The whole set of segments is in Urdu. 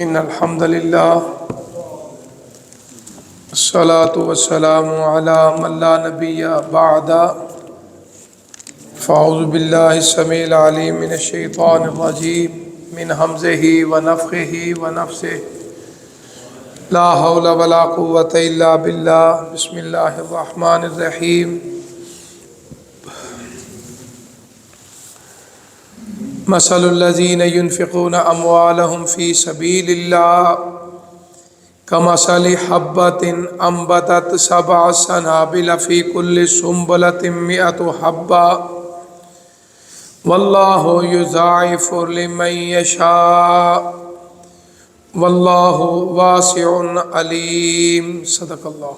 ان الحمد للہ الصلاة والسلام علی من لا نبی بعد فاعوذ باللہ السمیع العلیم من الشیطان الرجیم من ہمزہ ونفخہ ونفثہ لا حول ولا قوة الا باللہ بسم اللہ الرحمن الرحیم مثل الذین ينفقون اموالهم فی سبیل اللہ کمثل حبۃ انبتت سبع سنابل فی کل سنبلۃ مئۃ حبۃ واللہ یضاعف لمن یشاء واللہ واسع علیم۔ صدق اللہ۔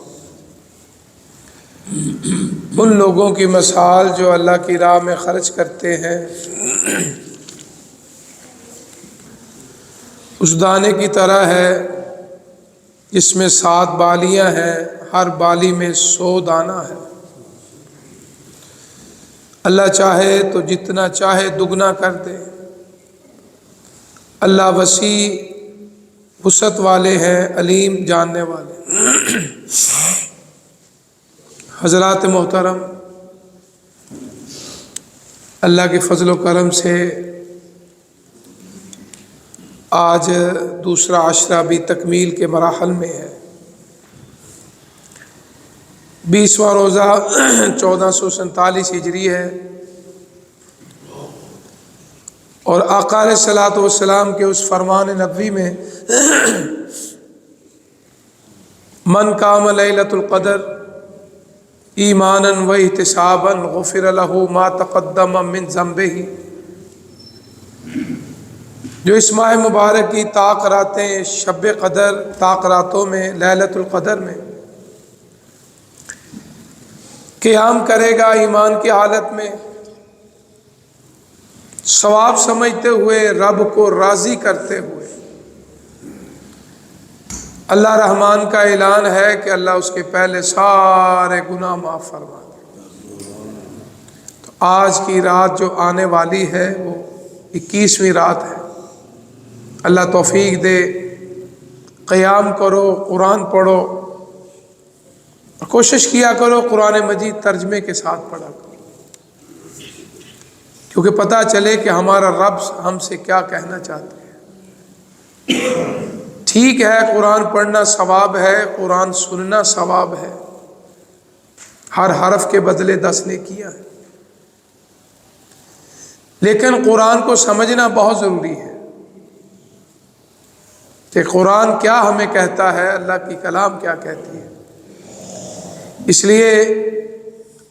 ان لوگوں کی مثال جو اللہ کی راہ میں خرچ کرتے ہیں اس دانے کی طرح ہے جس میں 7 بالیاں ہیں، ہر بالی میں 100 دانہ ہے۔ اللہ چاہے تو جتنا چاہے دگنا کر دے۔ اللہ وسیع وسعت والے ہیں، علیم جاننے والے۔ حضرات محترم، اللہ کے فضل و کرم سے آج دوسرا عشرہ بھی تکمیل کے مراحل میں ہے۔ 20واں روزہ 1447 ہجری ہے، اور آقا علیہ الصلوۃ والسلام کے اس فرمان نبوی میں من قام لیلۃ القدر ایمانا و احتسابا غفر له ما تقدم من ذنبہ، جو اس ماہ مبارک کی طاق راتیں شب قدر، طاق راتوں میں لیلۃ القدر میں قیام کرے گا ایمان کی حالت میں، ثواب سمجھتے ہوئے، رب کو راضی کرتے ہوئے، اللہ رحمان کا اعلان ہے کہ اللہ اس کے پہلے سارے گناہ معاف فرما دے۔ تو آج کی رات جو آنے والی ہے وہ 21ویں رات ہے۔ اللہ توفیق دے، قیام کرو، قرآن پڑھو، اور کوشش کیا کرو قرآن مجید ترجمے کے ساتھ پڑھا کرو، کیونکہ پتہ چلے کہ ہمارا رب ہم سے کیا کہنا چاہتے ہیں۔ ٹھیک ہے، قرآن پڑھنا ثواب ہے، قرآن سننا ثواب ہے، ہر حرف کے بدلے 10 نیکیاں ہیں، لیکن قرآن کو سمجھنا بہت ضروری ہے کہ قرآن کیا ہمیں کہتا ہے، اللہ کی کلام کیا کہتی ہے۔ اس لیے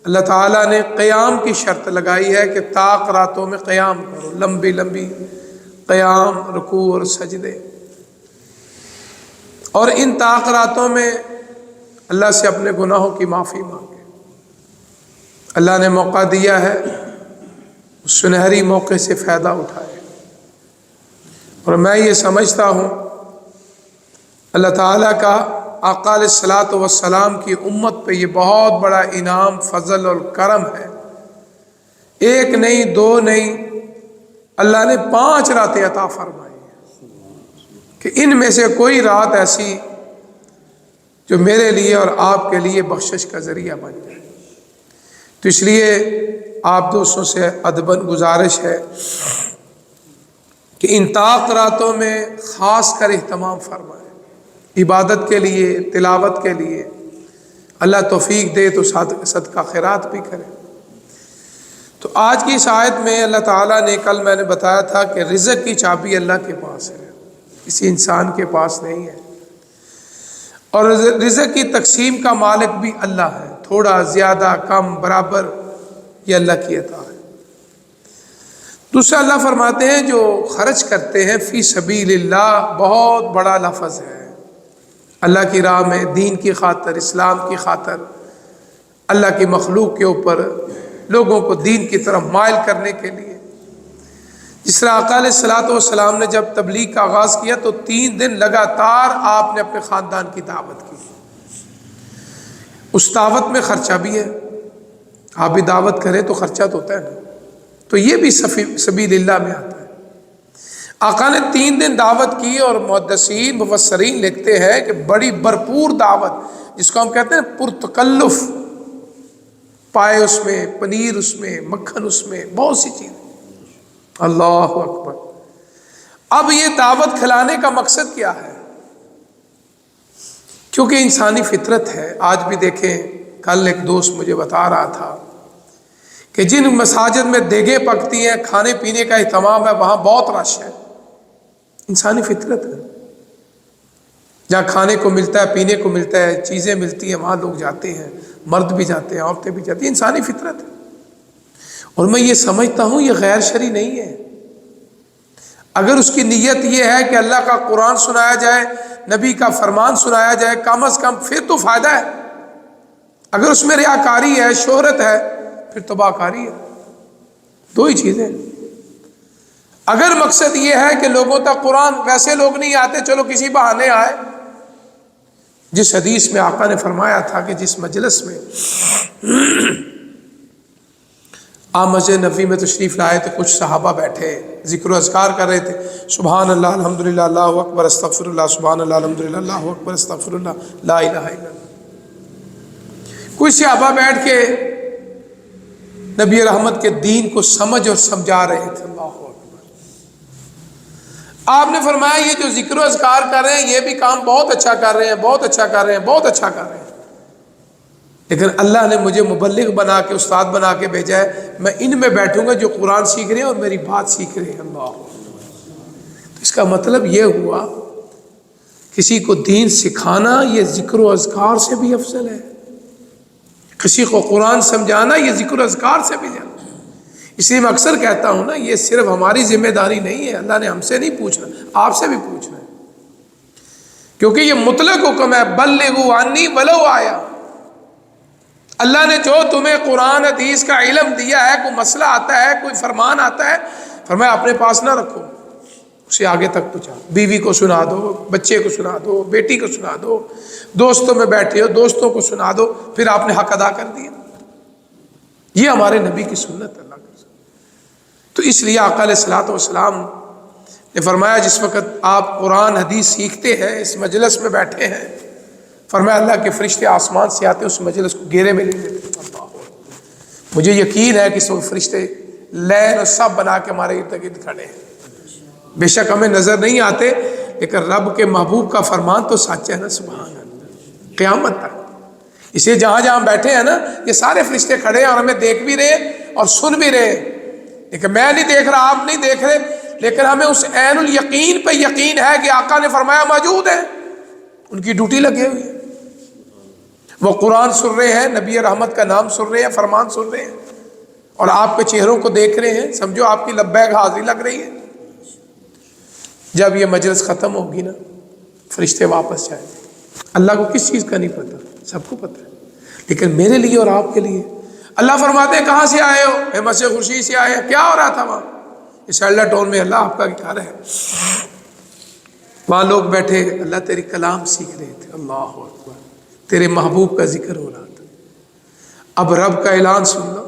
اللہ تعالیٰ نے قیام کی شرط لگائی ہے کہ طاق راتوں میں قیام کرو، لمبی لمبی قیام، رکوع اور سجدے، اور ان طاق راتوں میں اللہ سے اپنے گناہوں کی معافی مانگے۔ اللہ نے موقع دیا ہے، اس سنہری موقع سے فائدہ اٹھائے، اور میں یہ سمجھتا ہوں اللہ تعالیٰ کا آقا علیہ الصلوۃ والسلام کی امت پہ یہ بہت بڑا انعام، فضل اور کرم ہے۔ 1 نہیں، 2 نہیں، اللہ نے 5 راتیں عطا فرمائی کہ ان میں سے کوئی رات ایسی جو میرے لیے اور آپ کے لیے بخشش کا ذریعہ بن جائے۔ تو اس لیے آپ دوستوں سے ادباً گزارش ہے کہ ان طاق راتوں میں خاص کر اہتمام فرمائیں، عبادت کے لیے، تلاوت کے لیے۔ اللہ توفیق دے تو صدقہ خیرات بھی کرے۔ تو آج کی اس آیت میں اللہ تعالیٰ نے، کل میں نے بتایا تھا کہ رزق کی چابی اللہ کے پاس ہے، کسی انسان کے پاس نہیں ہے، اور رزق کی تقسیم کا مالک بھی اللہ ہے، تھوڑا زیادہ کم برابر یہ اللہ کی عطا ہے۔ دوسرا اللہ فرماتے ہیں جو خرچ کرتے ہیں فی سبیل اللہ، بہت بڑا لفظ ہے، اللہ کی راہ میں، دین کی خاطر، اسلام کی خاطر، اللہ کی مخلوق کے اوپر لوگوں کو دین کی طرف مائل کرنے کے لیے۔ جس طرح آقا علیہ الصلوۃ والسلام نے جب تبلیغ کا آغاز کیا تو 3 دن لگاتار آپ نے اپنے خاندان کی دعوت کی۔ اس دعوت میں خرچہ بھی ہے، آپ بھی دعوت کریں تو خرچہ تو ہوتا ہے نا، تو یہ بھی سبیل اللہ میں آتا ہے۔ آقا نے 3 دن دعوت کی، اور محدثین مفسرین لکھتے ہیں کہ بڑی بھرپور دعوت، جس کو ہم کہتے ہیں پرتکلف، پائے اس میں، پنیر اس میں، مکھن اس میں، بہت سی چیزیں۔ اللہ اکبر۔ اب یہ دعوت کھلانے کا مقصد کیا ہے؟ کیونکہ انسانی فطرت ہے۔ آج بھی دیکھیں، کل ایک دوست مجھے بتا رہا تھا کہ جن مساجد میں دیگیں پکتی ہیں، کھانے پینے کا اہتمام ہے، وہاں بہت رش ہے۔ انسانی فطرت ہے، جہاں کھانے کو ملتا ہے، پینے کو ملتا ہے، چیزیں ملتی ہیں، وہاں لوگ جاتے ہیں، مرد بھی جاتے ہیں، عورتیں بھی جاتی ہیں، انسانی فطرت ہے۔ اور میں یہ سمجھتا ہوں یہ غیر شرعی نہیں ہے۔ اگر اس کی نیت یہ ہے کہ اللہ کا قرآن سنایا جائے، نبی کا فرمان سنایا جائے، کم از کم پھر تو فائدہ ہے۔ اگر اس میں ریاکاری ہے، شہرت ہے، پھر تباہ کاری ہے۔ دو ہی چیزیں۔ اگر مقصد یہ ہے کہ لوگوں تک قرآن، ویسے لوگ نہیں آتے، چلو کسی بہانے آئے۔ جس حدیث میں آقا نے فرمایا تھا کہ جس مجلس میں آپ مسجد نبوی میں تشریف لائے تو کچھ صحابہ بیٹھے ذکر و اذکار کر رہے تھے، سبحان اللہ الحمدللہ اللہ اکبر استغفر اللہ، سبحان اللہ الحمدللہ اللہ اکبر استغفر اللہ لا الہ الا اللہ۔ کچھ صحابہ بیٹھ کے نبی رحمت کے دین کو سمجھ اور سمجھا رہے تھے۔ اللہ اکبر۔ آپ نے فرمایا یہ جو ذکر و اذکار کر رہے ہیں یہ بھی کام بہت اچھا کر رہے ہیں، بہت اچھا کر رہے ہیں، بہت اچھا کر رہے ہیں، لیکن اللہ نے مجھے مبلغ بنا کے، استاد بنا کے بھیجا ہے، میں ان میں بیٹھوں گا جو قرآن سیکھ رہے ہیں اور میری بات سیکھ رہے ہیں۔ اللہ، اس کا مطلب یہ ہوا کسی کو دین سکھانا یہ ذکر و اذکار سے بھی افضل ہے، کسی کو قرآن سمجھانا یہ ذکر و اذکار سے بھی زیادہ۔ اس لیے میں اکثر کہتا ہوں نا، یہ صرف ہماری ذمہ داری نہیں ہے، اللہ نے ہم سے نہیں پوچھنا، آپ سے بھی پوچھنا ہے، کیونکہ یہ مطلق حکم ہے، بلغوا عنی ولو آیا۔ اللہ نے جو تمہیں قرآن حدیث کا علم دیا ہے، کوئی مسئلہ آتا ہے، کوئی فرمان آتا ہے، فرمایا اپنے پاس نہ رکھو، اسے آگے تک پہنچاؤ، بیوی کو سنا دو، بچے کو سنا دو، بیٹی کو سنا دو، دوستوں میں بیٹھے ہو دوستوں کو سنا دو، پھر آپ نے حق ادا کر دیا۔ یہ ہمارے نبی کی سنت ہے، اللہ کی سنت۔ تو اس لیے آقا علیہ الصلوۃ والسلام نے فرمایا جس وقت آپ قرآن حدیث سیکھتے ہیں، اس مجلس میں بیٹھے ہیں، فرمایا اللہ کے فرشتے آسمان سے آتے اس مجلس کو گھیرے میں لے لیتے۔ مجھے یقین ہے کہ سب فرشتے لین اور سب بنا کے ہمارے ارد گرد کھڑے ہیں، بے شک ہمیں نظر نہیں آتے، لیکن رب کے محبوب کا فرمان تو سچ ہے نا، سبحان اللہ، قیامت تک۔ اسے جہاں جہاں بیٹھے ہیں نا، یہ سارے فرشتے کھڑے ہیں اور ہمیں دیکھ بھی رہے اور سن بھی رہے، لیکن میں نہیں دیکھ رہا، آپ نہیں دیکھ رہے، لیکن ہمیں اس عین الیقین پہ یقین ہے کہ آقا نے فرمایا موجود ہے، ان کی ڈیوٹی لگے ہوئی ہے، وہ قرآن سن رہے ہیں، نبی رحمت کا نام سن رہے ہیں، فرمان سن رہے ہیں، اور آپ کے چہروں کو دیکھ رہے ہیں، سمجھو آپ کی لبیک حاضری لگ رہی ہے۔ جب یہ مجلس ختم ہوگی نا، فرشتے واپس جائیں گے۔ اللہ کو کس چیز کا نہیں پتہ، سب کو پتہ ہے، لیکن میرے لیے اور آپ کے لیے اللہ فرماتے ہیں کہاں سے آئے ہو؟ میں مسجد خورشید سے آیا۔ کیا ہو رہا تھا وہاں؟ یہ سیلڈا ٹاؤن میں اللہ آپ کا گھر ہے، وہاں لوگ بیٹھے اللہ تیری کلام سیکھ رہے تھے، اللہ اکبر، تیرے محبوب کا ذکر ہو رہا تھا۔ اب رب کا اعلان سن لو،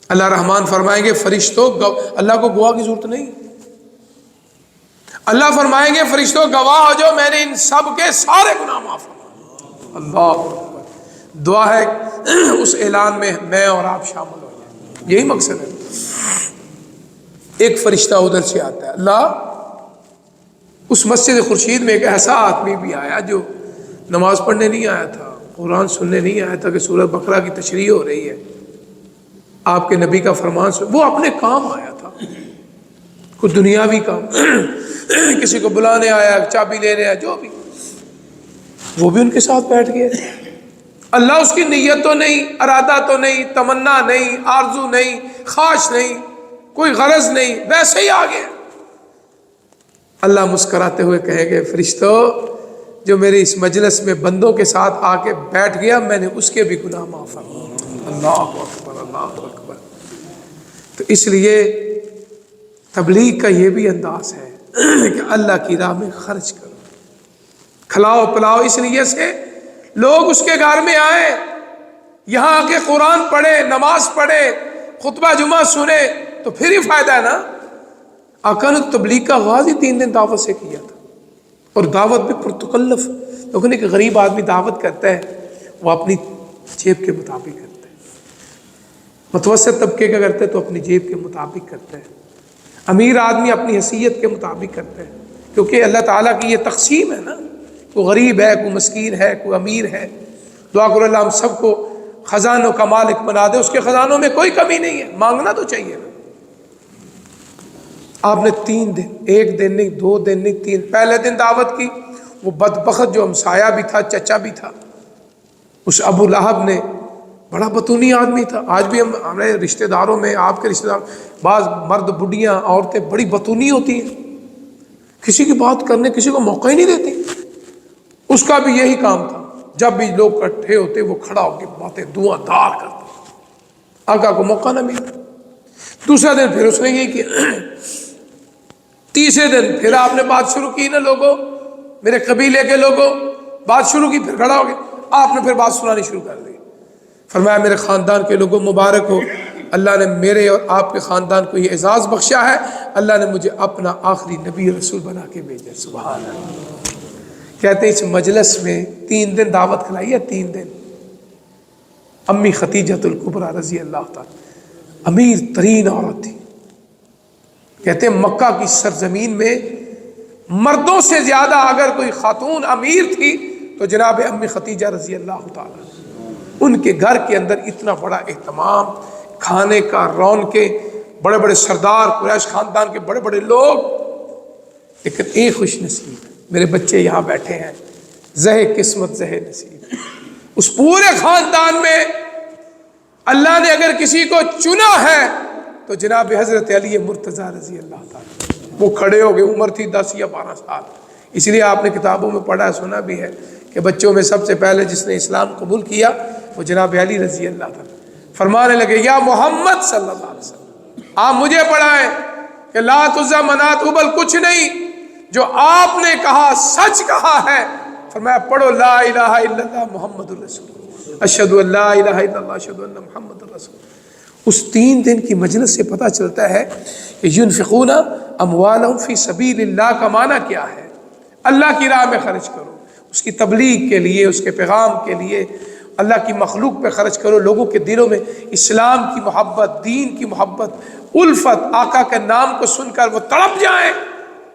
اللہ رحمان فرمائیں گے فرشتوں، اللہ کو گواہ کی ضرورت نہیں، اللہ فرمائیں گے فرشتوں گواہ ہو جو میں نے ان سب کے سارے گناہ معاف فرمائے۔ اللہ اکبر۔ دعا ہے اس اعلان میں میں اور آپ شامل ہو جائیں، یہی مقصد ہے۔ ایک فرشتہ ادھر سے آتا ہے، اللہ، اس مسجد خورشید میں ایک ایسا آدمی بھی آیا جو نماز پڑھنے نہیں آیا تھا، قرآن سننے نہیں آیا تھا کہ سورہ بقرہ کی تشریح ہو رہی ہے، آپ کے نبی کا فرمان سن، وہ اپنے کام آیا تھا، کوئی دنیاوی کام، کسی کو بلانے آیا، چابی لینے آیا، جو بھی، وہ بھی ان کے ساتھ بیٹھ گئے۔ اللہ اس کی نیت تو نہیں، ارادہ تو نہیں، تمنا نہیں، آرزو نہیں، خواہش نہیں، کوئی غرض نہیں، ویسے ہی آ گئے۔ اللہ مسکراتے ہوئے کہیں گے فرشتوں، جو میرے اس مجلس میں بندوں کے ساتھ آ کے بیٹھ گیا، میں نے اس کے بھی گناہ معاف فرمائے۔ اللہ اکبر، اللہ اکبر۔ تو اس لیے تبلیغ کا یہ بھی انداز ہے کہ اللہ کی راہ میں خرچ کرو، کھلاؤ پلاؤ، اس لیے سے لوگ اس کے گھر میں آئے، یہاں آ کے قرآن پڑھے، نماز پڑھے، خطبہ جمعہ سنے، تو پھر ہی فائدہ ہے نا۔ آقا نے تبلیغ کا آغاز ہی 3 دن دعوت سے کیا تھا، اور دعوت بھی پرتکلف. لیکن ایک غریب آدمی دعوت کرتا ہے وہ اپنی جیب کے مطابق کرتا ہے، متوسط طبقے کا کرتا ہے تو اپنی جیب کے مطابق کرتا ہے، امیر آدمی اپنی حیثیت کے مطابق کرتا ہے، کیونکہ اللہ تعالیٰ کی یہ تقسیم ہے نا، کوئی غریب ہے، کوئی مسکین ہے، کوئی امیر ہے. دعا کرو اللہ ہم سب کو خزانوں کا مالک بنا دے، اس کے خزانوں میں کوئی کمی نہیں ہے، مانگنا تو چاہیے نا. آپ نے 3 دن، 1 دن نہیں، 2 دن نہیں، 3. پہلے دن دعوت کی، وہ بدبخت جو ہمسایہ بھی تھا، چچا بھی تھا، اس ابو لہب نے، بڑا بطونی آدمی تھا. آج بھی ہمارے رشتہ داروں میں، آپ کے رشتہ دار، بعض مرد، بڈیاں، عورتیں بڑی بطونی ہوتی ہیں، کسی کی بات کرنے کسی کو موقع ہی نہیں دیتی. اس کا بھی یہی کام تھا، جب بھی لوگ اکٹھے ہوتے وہ کھڑا ہو کے باتیں دھواں دار کرتا، آقا کو موقع نہ ملا. دوسرا دن پھر اس نے یہ کیا. تیسرے دن پھر آپ نے بات شروع کی نا، لوگوں میرے قبیلے کے لوگوں، بات شروع کی، پھر کھڑا ہو گئے. آپ نے پھر بات سنانی شروع کر دی. فرمایا میرے خاندان کے لوگوں مبارک ہو، اللہ نے میرے اور آپ کے خاندان کو یہ اعزاز بخشا ہے، اللہ نے مجھے اپنا آخری نبی رسول بنا کے بھیجا. سبحان اللہ. کہتے ہیں اس مجلس میں 3 دن دعوت کھلائی ہے، 3 دن. امی خدیجۃ الکبریٰ رضی اللہ تعالی امیر ترین عورت تھی. کہتے ہیں مکہ کی سرزمین میں مردوں سے زیادہ اگر کوئی خاتون امیر تھی تو جناب امی خدیجہ رضی اللہ تعالی. ان کے گھر کے اندر اتنا بڑا اہتمام، کھانے کا، رونقیں، بڑے بڑے سردار، قریش خاندان کے بڑے بڑے لوگ. لیکن ایک خوش نصیب، میرے بچے یہاں بیٹھے ہیں، زہ قسمت زہ نصیب. اس پورے خاندان میں اللہ نے اگر کسی کو چنا ہے تو جناب حضرت علی مرتضیٰ رضی اللہ تعالیٰ. وہ کھڑے ہو گئے، عمر تھی 10 یا 12 سال. اس لیے آپ نے کتابوں میں پڑھا سنا بھی ہے کہ بچوں میں سب سے پہلے جس نے اسلام قبول کیا وہ جناب علی رضی اللہ تعالیٰ. فرمانے لگے یا محمد صلی اللہ علیہ وسلم، آپ مجھے پڑھائیں کہ لات عزیٰ منات ابل کچھ نہیں، جو آپ نے کہا سچ کہا ہے. فرمایا پڑھو لا الہ الا اللہ محمد الرسول اللہ، اشہدو ان لا الہ الا اللہ اشہدو ان محمد الرسول. اس 3 دن کی مجلس سے پتہ چلتا ہے کہ ينفقون اموالهم فی سبیل اللہ کا معنی کیا ہے. اللہ کی راہ میں خرچ کرو، اس کی تبلیغ کے لیے، اس کے پیغام کے لیے، اللہ کی مخلوق پہ خرچ کرو. لوگوں کے دلوں میں اسلام کی محبت، دین کی محبت، الفت، آقا کے نام کو سن کر وہ تڑپ جائیں.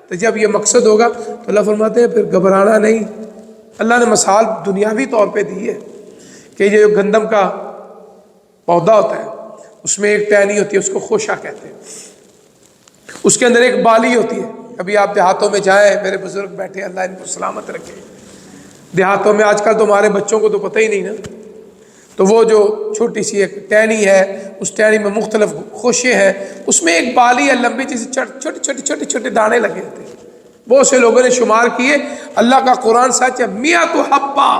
تو جب یہ مقصد ہوگا تو اللہ فرماتے ہیں پھر گھبرانا نہیں. اللہ نے مثال دنیاوی طور پہ دی ہے کہ یہ جو گندم کا پودا ہوتا ہے اس میں ایک ٹہنی ہوتی ہے، اس کو خوشہ کہتے ہیں، اس کے اندر ایک بالی ہوتی ہے. کبھی آپ دیہاتوں میں جائیں، میرے بزرگ بیٹھے اللہ ان کو سلامت رکھے، دیہاتوں میں آج کل تو ہمارے بچوں کو تو پتہ ہی نہیں نا، تو وہ جو چھوٹی سی ایک ٹہنی ہے، اس ٹہنی میں مختلف خوشے ہیں، اس میں ایک بالی ہے لمبی جیسے چھوٹے چھوٹے دانے لگے ہوتے ہیں. بہت سے لوگوں نے شمار کیے، اللہ کا قرآن سچ ہے، 100 حبہ،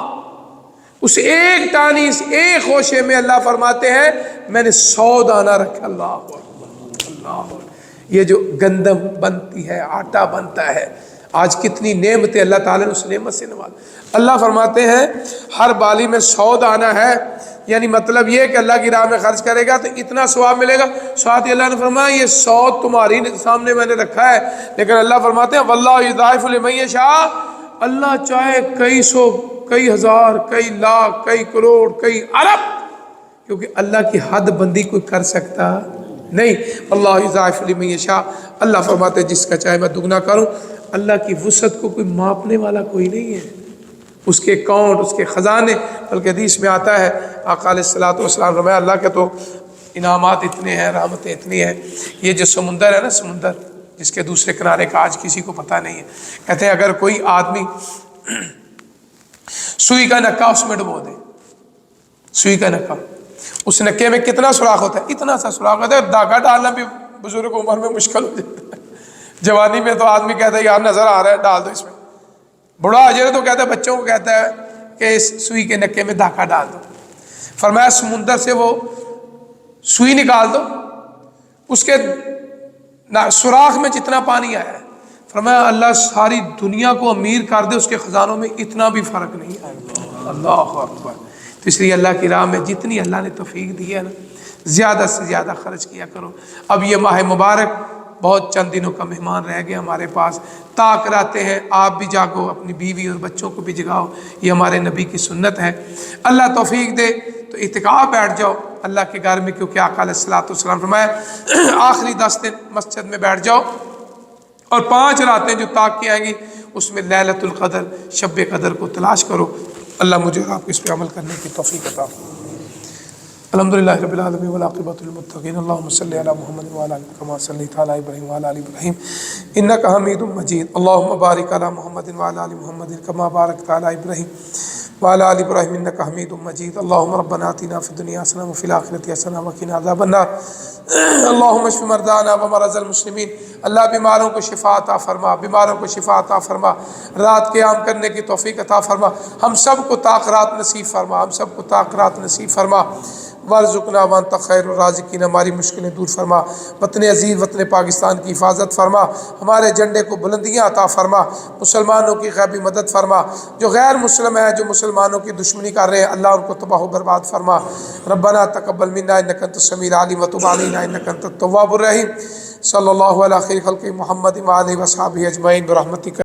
اس ایک ٹانی، اس ایک خوشے میں اللہ فرماتے ہیں میں نے 100 دانہ رکھا. اللہ اکبر، اللہ اکبر. یہ جو گندم بنتی ہے، آٹا بنتا ہے، آج کتنی نعمتیں اللہ تعالیٰ نے اس نعمت سے نواز. اللہ فرماتے ہیں ہر بالی میں 100 دانہ ہے، یعنی مطلب یہ کہ اللہ کی راہ میں خرچ کرے گا تو اتنا ثواب ملے گا. ساتھ ہی اللہ نے فرمایا یہ 100 تمہاری سامنے میں نے رکھا ہے، لیکن اللہ فرماتے ہیں واللہ یضاعف لمن یشاء، اللہ چاہے کئی سو، کئی ہزار، کئی لاکھ، کئی کروڑ، کئی ارب، کیونکہ اللہ کی حد بندی کوئی کر سکتا نہیں. اللہ یضاعف لمن یشاء، اللہ فرماتے ہیں جس کا چاہے میں دگنا کروں. اللہ کی وسعت کو کوئی ماپنے والا کوئی نہیں ہے، اس کے اکاؤنٹ، اس کے خزانے. بلکہ حدیث میں آتا ہے آقا علیہ الصلوۃ والسلام فرمایا اللہ کے تو انعامات اتنے ہیں، رحمتیں اتنی ہیں. یہ جو سمندر ہے نا، سمندر جس کے دوسرے کنارے کا آج کسی کو پتہ نہیں ہے، کہتے ہیں اگر کوئی آدمی سوئی کا نکا اس میں ڈبو دے، سوئی کا نکا، اس نکے میں کتنا سوراخ ہوتا ہے؟ اتنا سا سوراخ ہوتا ہے. دھاگا ڈالنا بھی بزرگ عمر میں مشکل ہو جاتا ہے. جوانی میں تو آدمی کہتا ہے یار نظر آ رہا ہے ڈال دو اس میں. بڑا ہو جائے تو کہتا ہے بچوں کو کہتا ہے کہ اس سوئی کے نکے میں دھاگا ڈال دو. فرمایا سمندر سے وہ سوئی نکال دو، اس کے سوراخ میں جتنا پانی آیا ہے، فرمایا اللہ ساری دنیا کو امیر کر دے، اس کے خزانوں میں اتنا بھی فرق نہیں آئے. اللہ اکبر. تو اس لیے اللہ کی راہ میں جتنی اللہ نے توفیق دی ہے نا، زیادہ سے زیادہ خرچ کیا کرو. اب یہ ماہ مبارک بہت چند دنوں کا مہمان رہ گیا ہمارے پاس، طاق کراتے ہیں آپ بھی جاگو، اپنی بیوی اور بچوں کو بھی جگاؤ، یہ ہمارے نبی کی سنت ہے۔ اللہ توفیق دے تو اعتکاف بیٹھ جاؤ اللہ کے گھر میں، کیونکہ آقا علیہ الصلوۃ والسلام فرمایا آخری 10 دن مسجد میں بیٹھ جاؤ، اور 5 راتیں جو طاق کی آئیں گی اس میں لیلۃ القدر، شب قدر کو تلاش کرو۔ اللہ مجھے اور آپ کو اس پہ عمل کرنے کی توفیق عطا فرمائے۔ الحمدللہ رب العالمین والعاقبۃ للمتقین، اللہم صلی علی محمد وعلی آل کما صلیت علی ابراہیم وعلی آل ابراہیم انک حمید مجید، اللہم بارک علی محمد وعلی آل محمد کما بارکت علی ابراہیم وعلی آل ابراہیم انک حمید مجید، اللہم ربنا آتنا فی الدنیا حسنہ وفی الآخرۃ حسنہ وقنا عذاب النار، اللہم اشف مرضانا ومرضى المسلمین، اللہ بیماروں کو شفا عطا فرما، بیماروں کو شفا عطا فرما، رات قیام کرنے کی توفیق عطا فرما، ہم سب کو طاق رات نصیب فرما، ہم سب کو طاق رات نصیب فرما، وارزقنا وانت خیر الرازقین، ہماری مشکلیں دور فرما، وطن عزیز وطن پاکستان کی حفاظت فرما، ہمارے جھنڈے کو بلندیاں عطا فرما، مسلمانوں کی غیبی مدد فرما، جو غیر مسلم ہیں جو مسلمانوں کی دشمنی کر رہے ہیں اللہ ان کو تباہ و برباد فرما۔ ربنا تقبل منا انک انت السمیع العلیم وتب علینا انک انت التواب الرحیم، صلی اللہ علی خیر خلق محمد وآلہ وصحبہ اجمعین برحمتک۔